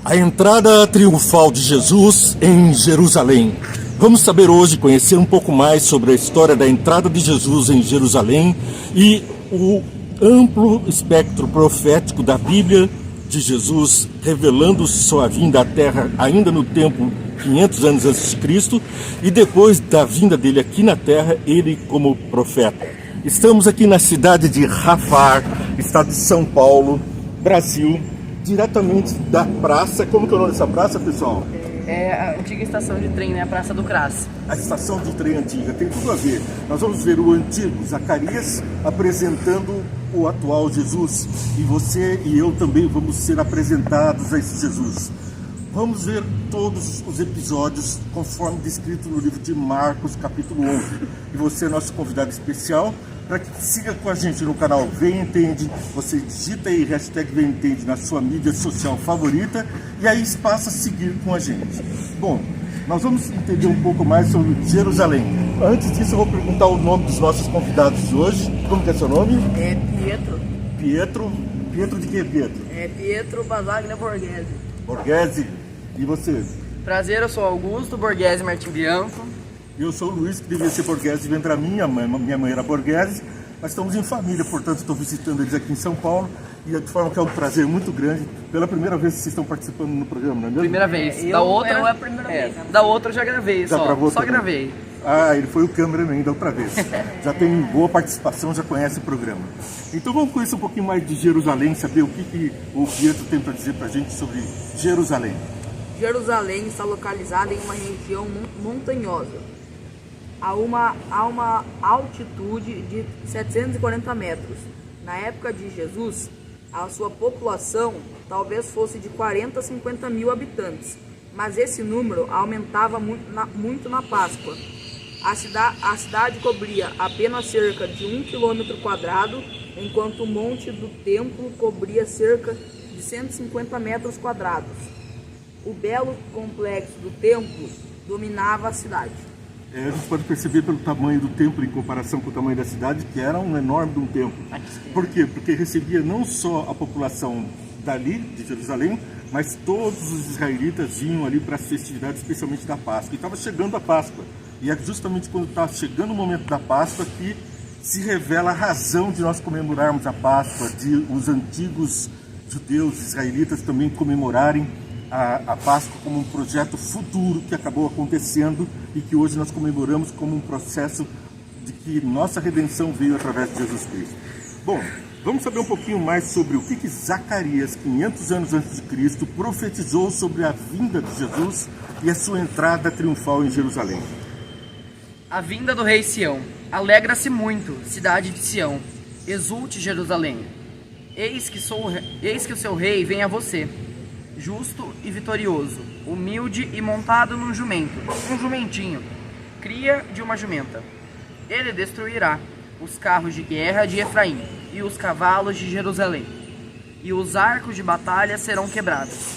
A entrada triunfal de Jesus em Jerusalém. Vamos saber hoje, conhecer um pouco mais sobre a história da entrada de Jesus em Jerusalém e o amplo espectro profético da Bíblia de Jesus, revelando sua vinda à Terra ainda no tempo 500 anos antes de Cristo, e depois da vinda dele aqui na Terra, ele como profeta. Estamos aqui na cidade de Rafar, estado de São Paulo, Brasil, diretamente da praça. Como que é o nome dessa praça, pessoal? É a antiga estação de trem, né? A Praça do Cras. A estação de trem antiga, tem tudo a ver. Nós vamos ver o antigo Zacarias apresentando o atual Jesus. E você e eu também vamos ser apresentados a esse Jesus. Vamos ver todos os episódios conforme descrito no livro de Marcos, capítulo 11. E você é nosso convidado especial para que siga com a gente no canal Vem Entende. Você digita aí hashtag Vem Entende na sua mídia social favorita e aí passa a seguir com a gente. Bom, nós vamos entender um pouco mais sobre Jerusalém. Antes disso, eu vou perguntar o nome dos nossos convidados de hoje. Como que é seu nome? É Pietro. Pietro? Pietro de quê, Pietro? É Pietro Basaglia Borghese. Borghese. E você? Prazer, eu sou Augusto Borghese Martim Bianco. Eu sou o Luiz, que devia ser Borghese, vem para mim. Minha mãe era Borghese. Nós estamos em família, portanto estou visitando eles aqui em São Paulo. E de forma que é um prazer muito grande. Pela primeira vez que vocês estão participando no programa, não é mesmo? Primeira vez. Da outra é a primeira vez. Da outra eu já gravei, Já gravou só também? gravei. Ah, ele foi o cameraman da outra vez. Já tem boa participação, já conhece o programa. Então vamos conhecer um pouquinho mais de Jerusalém, saber o que o Pietro tem para dizer para a gente sobre Jerusalém. Jerusalém está localizada em uma região montanhosa, a uma altitude de 740 metros. Na época de Jesus, a sua população talvez fosse de 40 a 50 mil habitantes, mas esse número aumentava muito na Páscoa. A cidade cobria apenas cerca de 1 quilômetro quadrado, enquanto o Monte do Templo cobria cerca de 150 metros quadrados. O belo complexo do templo dominava a cidade. A gente pode perceber pelo tamanho do templo em comparação com o tamanho da cidade que era um enorme de um templo. Por quê? Porque recebia não só a população dali, de Jerusalém, mas todos os israelitas vinham ali para as festividades, especialmente da Páscoa. E estava chegando a Páscoa. E é justamente quando está chegando o momento da Páscoa que se revela a razão de nós comemorarmos a Páscoa, de os antigos judeus, israelitas também comemorarem a Páscoa como um projeto futuro que acabou acontecendo e que hoje nós comemoramos como um processo de que nossa redenção veio através de Jesus Cristo. Bom, vamos saber um pouquinho mais sobre o que Zacarias, 500 anos antes de Cristo, profetizou sobre a vinda de Jesus e a sua entrada triunfal em Jerusalém. A vinda do rei Sião. Alegra-se muito, cidade de Sião. Exulte, Jerusalém. Eis que o seu rei vem a você. Justo e vitorioso, humilde e montado num jumento, um jumentinho, cria de uma jumenta. Ele destruirá os carros de guerra de Efraim e os cavalos de Jerusalém, e os arcos de batalha serão quebrados.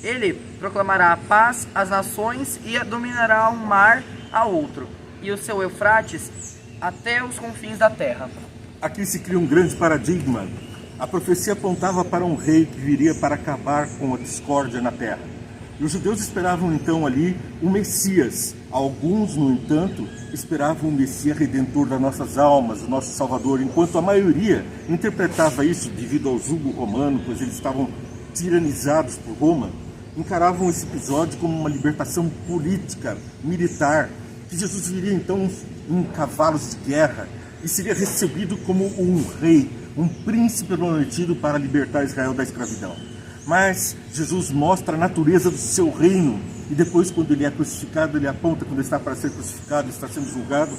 Ele proclamará a paz às nações e dominará um mar a outro, e o seu Eufrates até os confins da terra. Aqui se cria um grande paradigma. A profecia apontava para um rei que viria para acabar com a discórdia na terra. E os judeus esperavam então ali o Messias. Alguns, no entanto, esperavam o Messias redentor das nossas almas, o nosso Salvador, enquanto a maioria interpretava isso devido ao jugo romano, pois eles estavam tiranizados por Roma, encaravam esse episódio como uma libertação política, militar, que Jesus viria então em cavalos de guerra e seria recebido como um rei, um príncipe prometido para libertar Israel da escravidão. Mas Jesus mostra a natureza do seu reino e depois, quando ele é crucificado, ele aponta, quando ele está para ser crucificado, está sendo julgado: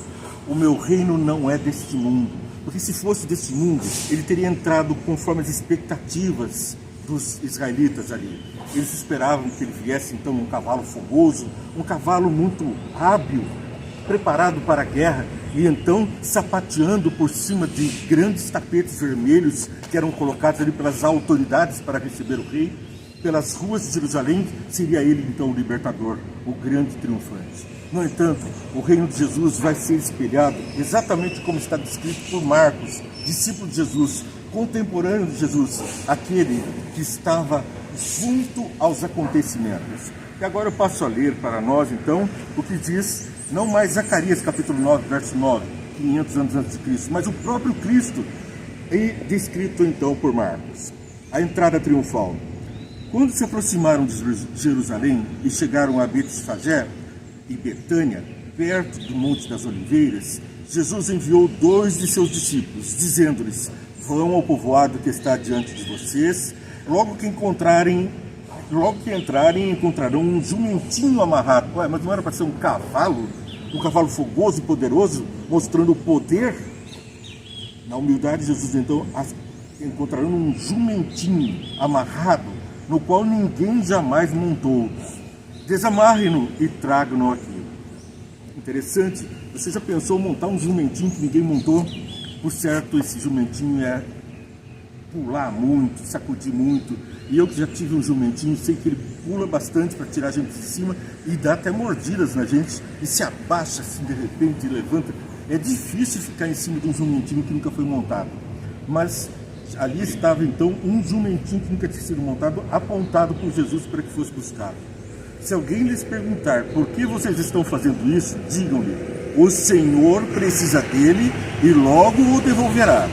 o meu reino não é deste mundo. Porque se fosse deste mundo, ele teria entrado conforme as expectativas dos israelitas ali. Eles esperavam que ele viesse então num cavalo fogoso, um cavalo muito hábil, preparado para a guerra, e então sapateando por cima de grandes tapetes vermelhos que eram colocados ali pelas autoridades para receber o rei. Pelas ruas de Jerusalém seria ele então o libertador, o grande triunfante. No entanto, o reino de Jesus vai ser espelhado exatamente como está descrito por Marcos, discípulo de Jesus, contemporâneo de Jesus, aquele que estava junto aos acontecimentos. E agora eu passo a ler para nós, então, o que diz, não mais Zacarias, capítulo 9, verso 9, 500 anos antes de Cristo, mas o próprio Cristo, descrito então por Marcos. A entrada triunfal. Quando se aproximaram de Jerusalém e chegaram a Betfagé e Betânia, perto do Monte das Oliveiras, Jesus enviou 2 de seus discípulos, dizendo-lhes: vão ao povoado que está diante de vocês, logo que entrarem, encontrarão um jumentinho amarrado. Ué, mas não era para ser um cavalo fogoso e poderoso, mostrando o poder? Na humildade, Jesus então encontrarão um jumentinho amarrado, no qual ninguém jamais montou. Desamarrem-no e tragam-no aqui. Interessante, você já pensou montar um jumentinho que ninguém montou? Por certo, esse jumentinho é pular muito, sacudir muito. E eu que já tive um jumentinho, sei que ele pula bastante para tirar a gente de cima e dá até mordidas na gente e se abaixa assim de repente e levanta. É difícil ficar em cima de um jumentinho que nunca foi montado. Mas ali estava então um jumentinho que nunca tinha sido montado, apontado por Jesus para que fosse buscado. Se alguém lhes perguntar por que vocês estão fazendo isso, digam-lhe: o Senhor precisa dele e logo o devolverá.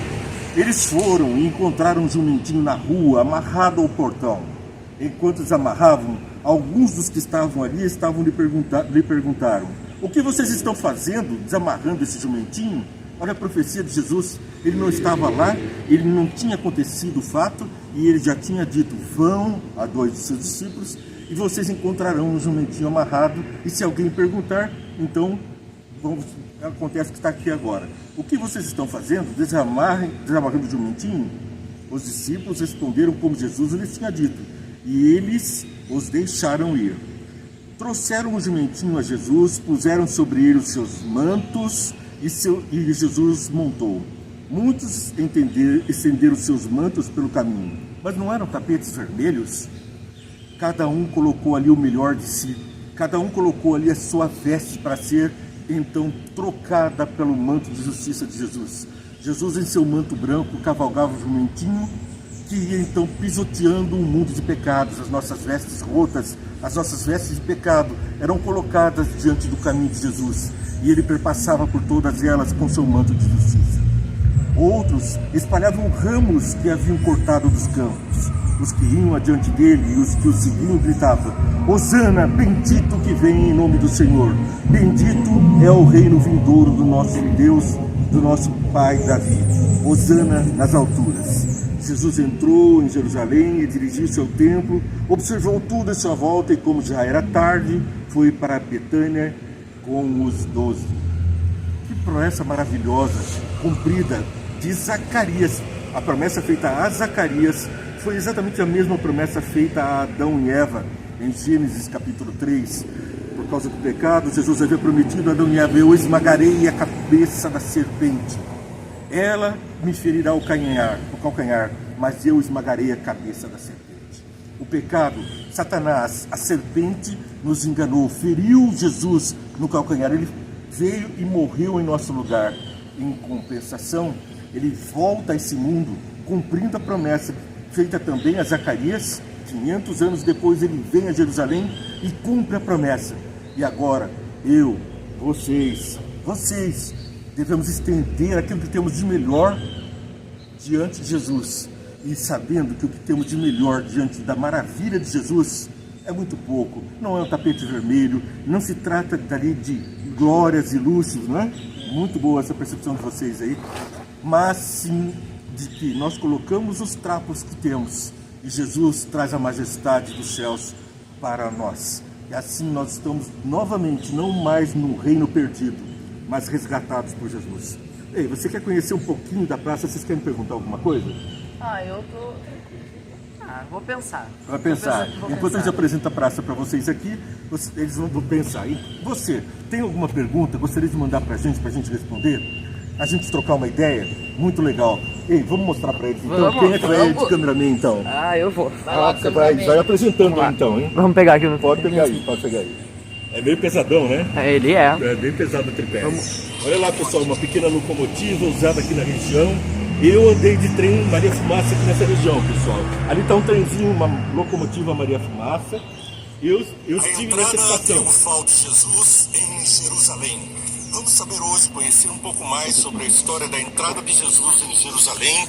Eles foram e encontraram um jumentinho na rua, amarrado ao portão. Enquanto os amarravam, alguns dos que estavam ali lhe perguntaram: o que vocês estão fazendo, desamarrando esse jumentinho? Olha a profecia de Jesus, ele não estava lá, ele não tinha acontecido o fato, e ele já tinha dito: vão a 2 de seus discípulos, e vocês encontrarão um jumentinho amarrado, e se alguém perguntar, então, acontece que está aqui agora. O que vocês estão fazendo? Desamarrando o jumentinho? Os discípulos responderam como Jesus lhes tinha dito, e eles os deixaram ir. Trouxeram o jumentinho a Jesus, puseram sobre ele os seus mantos, e Jesus montou. Muitos estenderam seus mantos pelo caminho, mas não eram tapetes vermelhos? Cada um colocou ali o melhor de si, cada um colocou ali a sua veste para ser então trocada pelo manto de justiça de Jesus. Jesus, em seu manto branco, cavalgava o jumentinho, que ia então pisoteando um mundo de pecados. As nossas vestes rotas, as nossas vestes de pecado eram colocadas diante do caminho de Jesus, e ele perpassava por todas elas com seu manto de justiça. Outros espalhavam ramos que haviam cortado dos campos. Os que iam adiante dele e os que o seguiam gritavam: Hosana, bendito que vem em nome do Senhor. Bendito é o reino vindouro do nosso Deus, do nosso pai Davi. Hosana nas alturas. Jesus entrou em Jerusalém e dirigiu-se ao templo, observou tudo à sua volta e, como já era tarde, foi para Betânia com os 12. Que promessa maravilhosa, cumprida de Zacarias. A promessa feita a Zacarias foi exatamente a mesma promessa feita a Adão e Eva em Gênesis capítulo 3. Por causa do pecado, Jesus havia prometido a Adão e Eva: eu esmagarei a cabeça da serpente. Ela me ferirá o calcanhar, mas eu esmagarei a cabeça da serpente. O pecado, Satanás, a serpente, nos enganou, feriu Jesus no calcanhar. Ele veio e morreu em nosso lugar. Em compensação, ele volta a esse mundo, cumprindo a promessa feita também a Zacarias. 500 anos depois ele vem a Jerusalém e cumpre a promessa. E agora, vocês devemos estender aquilo que temos de melhor diante de Jesus. E sabendo que o que temos de melhor diante da maravilha de Jesus é muito pouco. Não é um tapete vermelho, não se trata dali de glórias e luxos, não é? Muito boa essa percepção de vocês aí. Mas sim de que nós colocamos os trapos que temos e Jesus traz a majestade dos céus para nós. E assim nós estamos novamente, não mais no reino perdido, mas resgatados por Jesus. Ei, você quer conhecer um pouquinho da praça? Vocês querem perguntar alguma coisa? Vou pensar. Vai pensar. Vou Enquanto pensar. a gente apresenta a praça para vocês aqui, eles vão pensar. E você, tem alguma pergunta? Gostaria de mandar para a gente responder? A gente trocar uma ideia? Muito legal. Ei, vamos mostrar para eles então? Vamos, Quem é que vai de cameraman então? Eu vou. Você vai apresentando aí então, hein? Vamos pegar aqui no... Pode pegar aí. É meio pesadão, né? Ele é. É bem pesado o tripé. Olha lá, pessoal, uma pequena locomotiva usada aqui na região Eu andei de trem Maria Fumaça aqui nessa região, pessoal. Ali está um trenzinho, uma locomotiva Maria Fumaça. Eu estive nessa estação. Triunfal de Jesus em Jerusalém. Vamos saber hoje, conhecer um pouco mais sobre a história da entrada de Jesus em Jerusalém.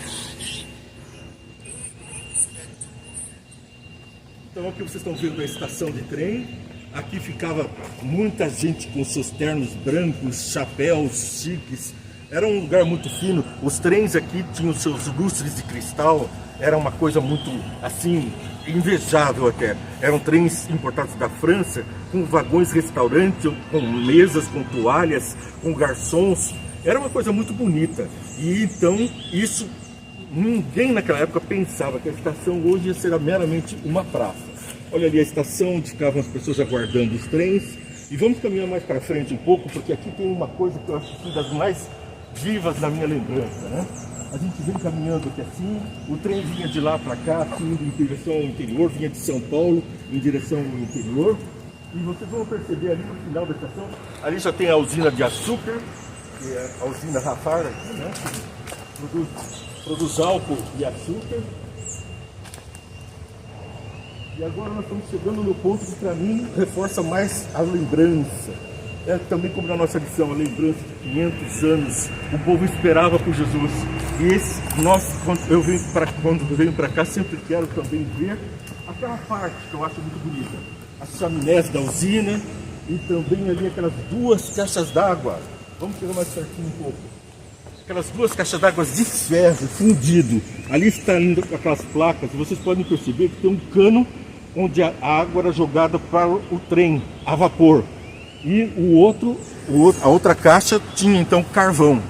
Então aqui vocês estão vendo a estação de trem. Aqui ficava muita gente com seus ternos brancos, chapéus chiques. Era um lugar muito fino. Os trens aqui tinham seus lustres de cristal. Era uma coisa muito, assim, invejável até. Eram trens importados da França, com vagões restaurante, com mesas, com toalhas, com garçons. Era uma coisa muito bonita. E então, isso, ninguém naquela época pensava que a estação hoje ia ser meramente uma praça. Olha ali a estação onde ficavam as pessoas aguardando os trens. E vamos caminhar mais para frente um pouco, porque aqui tem uma coisa que eu acho que das mais vivas na minha lembrança, né? A gente vem caminhando aqui assim, o trem vinha de lá para cá, indo em direção ao interior, vinha de São Paulo em direção ao interior. E vocês vão perceber ali no final da estação, ali já tem a usina de açúcar, que é a usina Rafar aqui, né? Que produz álcool e açúcar. E agora nós estamos chegando no ponto que para mim reforça mais a lembrança. É também como na nossa lição, a lembrança de 500 anos, o povo esperava por Jesus. E quando eu venho para cá, sempre quero também ver aquela parte que eu acho muito bonita. As chaminés da usina e também ali aquelas duas caixas d'água. Vamos pegar mais pertinho um pouco. Aquelas duas caixas d'água de ferro fundido. Ali está indo aquelas placas e vocês podem perceber que tem um cano onde a água era jogada para o trem a vapor. E a outra caixa tinha então carvão.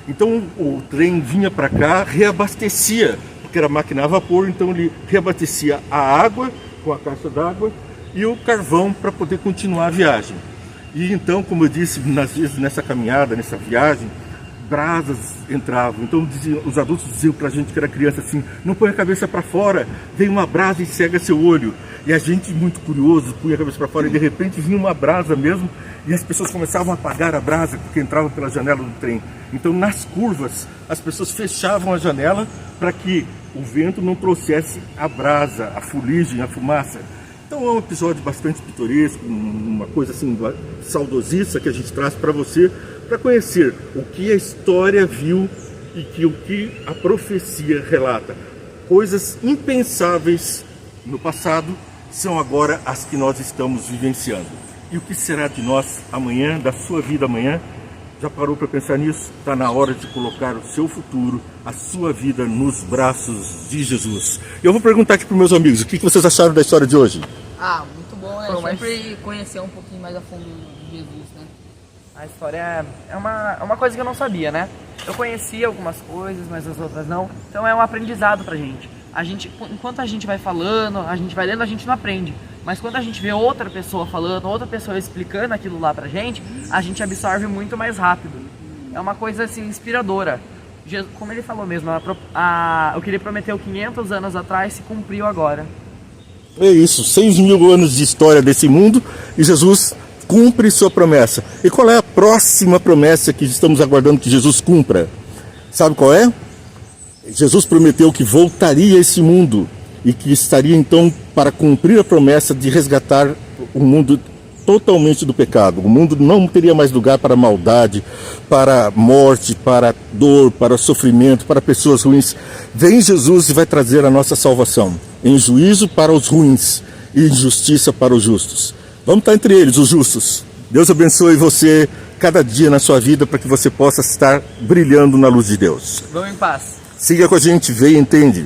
Então o trem vinha para cá, reabastecia, porque era máquina a vapor, então ele reabastecia a água com a caixa d'água e o carvão para poder continuar a viagem. E então, como eu disse, nessa caminhada, nessa viagem, brasas entravam. Então os adultos diziam para a gente que era criança assim: não põe a cabeça para fora, vem uma brasa e cega seu olho. E a gente, muito curioso, punha a cabeça para fora e de repente vinha uma brasa mesmo e as pessoas começavam a apagar a brasa porque entravam pela janela do trem. Então nas curvas as pessoas fechavam a janela para que o vento não trouxesse a brasa, a fuligem, a fumaça. Então é um episódio bastante pitoresco, uma coisa assim saudosista que a gente traz para você, para conhecer o que a história viu e o que a profecia relata. Coisas impensáveis no passado são agora as que nós estamos vivenciando. E o que será de nós amanhã, da sua vida amanhã? Já parou para pensar nisso? Está na hora de colocar o seu futuro, a sua vida nos braços de Jesus. Eu vou perguntar aqui para os meus amigos, o que vocês acharam da história de hoje? Ah, muito bom, né? Foi uma- Sempre conhecer um pouquinho mais a fundo de Jesus, né? A história é uma coisa que eu não sabia, né? Eu conhecia algumas coisas, mas as outras não. Então é um aprendizado pra gente. Enquanto a gente vai falando, a gente vai lendo, a gente não aprende. Mas quando a gente vê outra pessoa falando, outra pessoa explicando aquilo lá pra gente, a gente absorve muito mais rápido. É uma coisa assim inspiradora. Como ele falou mesmo, o que ele prometeu 500 anos atrás se cumpriu agora. É isso, 6.000 anos de história desse mundo e Jesus cumpre sua promessa. E qual é a próxima promessa que estamos aguardando que Jesus cumpra? Sabe qual é? Jesus prometeu que voltaria a esse mundo e que estaria então para cumprir a promessa de resgatar o mundo totalmente do pecado. O mundo não teria mais lugar para maldade, para morte, para dor, para sofrimento, para pessoas ruins. Vem Jesus e vai trazer a nossa salvação, em juízo para os ruins e em justiça para os justos. Vamos estar entre eles, os justos. Deus abençoe você cada dia na sua vida para que você possa estar brilhando na luz de Deus. Vamos em paz. Siga com a gente, vê e entende.